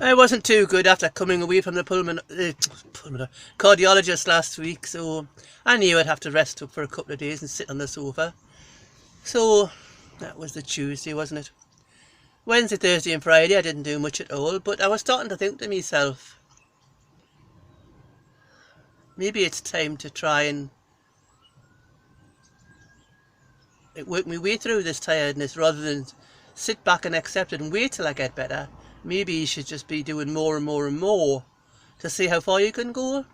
I wasn't too good after coming away from the cardiologist last week, so I knew I'd have to rest up for a couple of days and sit on the sofa. So that was the Tuesday, wasn't it? Wednesday, Thursday and Friday I didn't do much at all, but I was starting to think to myself, maybe it's time to try and work my way through this tiredness rather than sit back and accept it and wait till I get better. Maybe you should just be doing more and more and more to see how far you can go.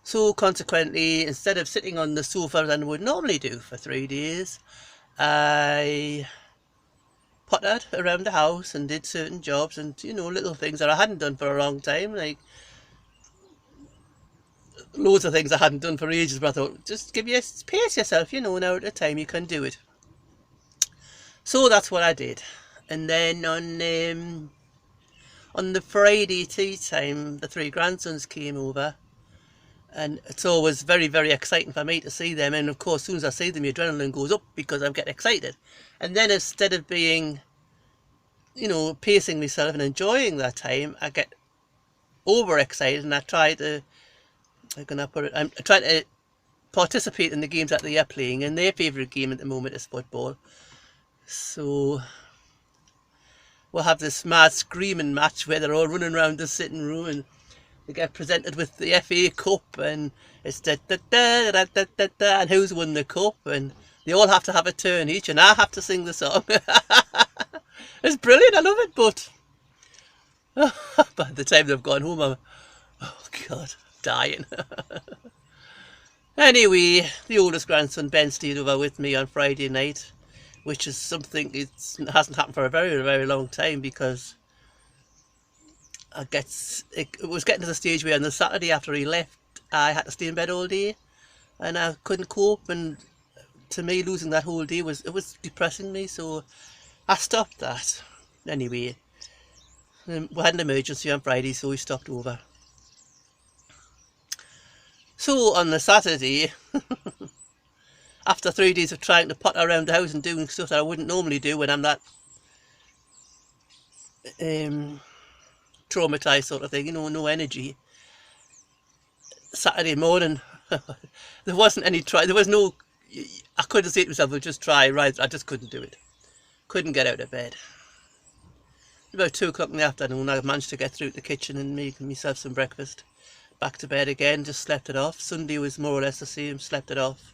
So consequently, instead of sitting on the sofa as I would normally do for 3 days, I pottered around the house and did certain jobs and, little things that I hadn't done for a long time, like loads of things I hadn't done for ages, but I thought, just pace yourself, an hour at a time, you can do it. So that's what I did. And then on the Friday tea time, the three grandsons came over, and it's always very, very exciting for me to see them. And of course, as soon as I see them, the adrenaline goes up because I get excited. And then instead of being, pacing myself and enjoying that time, I get overexcited and I try to, how can I put it? I'm trying to participate in the games that they are playing, and their favourite game at the moment is football. So we'll have this mad screaming match where they're all running around the sitting room and they get presented with the FA Cup and it's da da da da da da da and who's won the cup, and they all have to have a turn each and I have to sing the song. It's brilliant, I love it, but by the time they've gone home, oh God, dying. Anyway, the oldest grandson Ben stayed over with me on Friday night, which is something it hasn't happened for a very, very long time, because it was getting to the stage where on the Saturday after he left, I had to stay in bed all day, and I couldn't cope. And to me, losing that whole day was depressing me, so I stopped that. Anyway, we had an emergency on Friday, so we stopped over. So on the Saturday, after 3 days of trying to potter around the house and doing stuff that I wouldn't normally do when I'm that traumatized sort of thing, no energy. Saturday morning, there wasn't any try. There was no. I couldn't say to myself, "I'll just try." Right, I just couldn't do it. Couldn't get out of bed. About 2 o'clock in the afternoon, I managed to get through to the kitchen and make myself some breakfast. Back to bed again, just slept it off. Sunday was more or less the same, slept it off.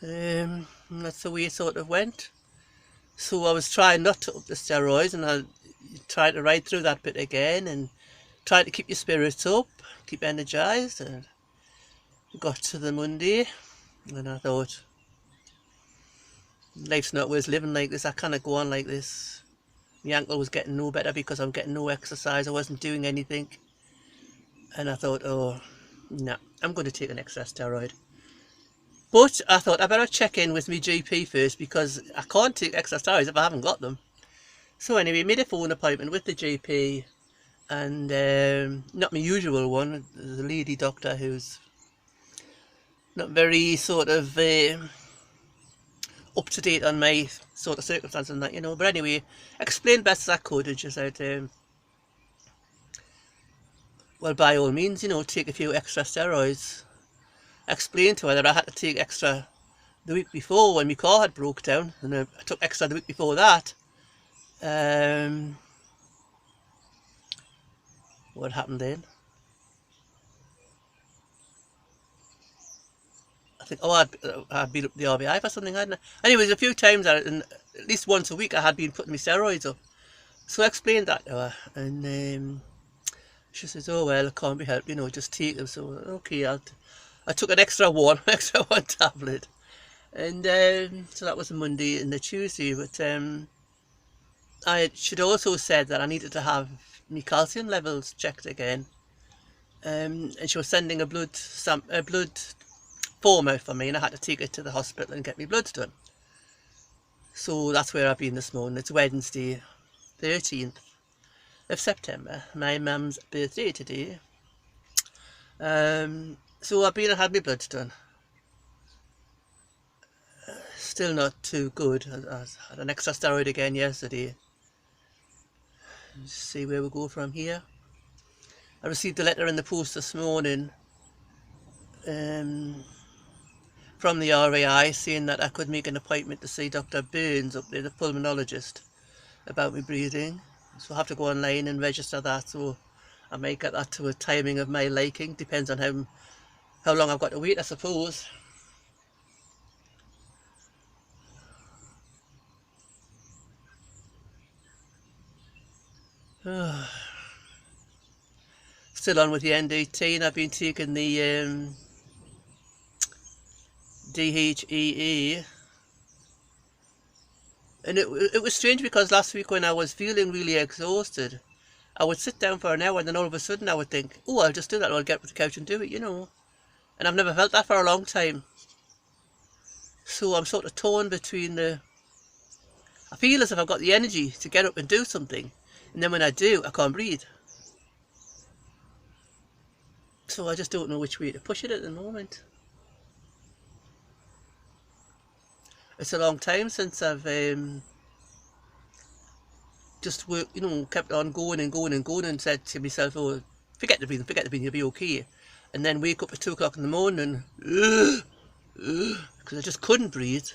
That's the way it sort of went. So I was trying not to up the steroids, and I tried to ride through that bit again and try to keep your spirits up, keep energised. And got to the Monday and I thought, life's not worth living like this. I cannot go on like this. My ankle was getting no better because I'm getting no exercise. I wasn't doing anything. And I thought, oh, no, I'm going to take an extra steroid. But I thought I better check in with my GP first, because I can't take extra steroids if I haven't got them. So anyway, made a phone appointment with the GP, and not my usual one, the lady doctor who's not very sort of up to date on my sort of circumstances and that, But anyway, explained best as I could, and she said, well, by all means, take a few extra steroids. Explained to her that I had to take extra the week before when my car had broke down, and I took extra the week before that. What happened then? I think, I'd been up the RBI for something, hadn't I? Anyways, a few times, and at least once a week, I had been putting my steroids up. So I explained that to her, and she says, oh, well, it can't be helped, just take them. So, okay, I took an extra one tablet. And so that was the Monday and the Tuesday. But she'd also said that I needed to have my calcium levels checked again. And she was sending a blood form out for me, and I had to take it to the hospital and get my bloods done. So that's where I've been this morning. It's Wednesday, 13th of September. My mum's birthday today. So I've been and had my bloods done. Still not too good. I had an extra steroid again yesterday. Let's see where we go from here. I received a letter in the post this morning from the RAI saying that I could make an appointment to see Dr. Burns up there, the pulmonologist, about my breathing. So I'll have to go online and register that, so I might get that to a timing of my liking. Depends on how long I've got to wait, I suppose. Still on with the N18. I've been taking the DHEA, and it was strange because last week when I was feeling really exhausted, I would sit down for an hour and then all of a sudden I would think, oh, I'll just do that, or I'll get up the couch and do it, you know. And I've never felt that for a long time. So I'm sort of torn between I feel as if I've got the energy to get up and do something, and then when I do, I can't breathe. So I just don't know which way to push it at the moment. It's a long time since I've just worked, you know, kept on going and going and going and said to myself, oh, forget the breathing, you'll be okay. And then wake up at 2 o'clock in the morning, because I just couldn't breathe.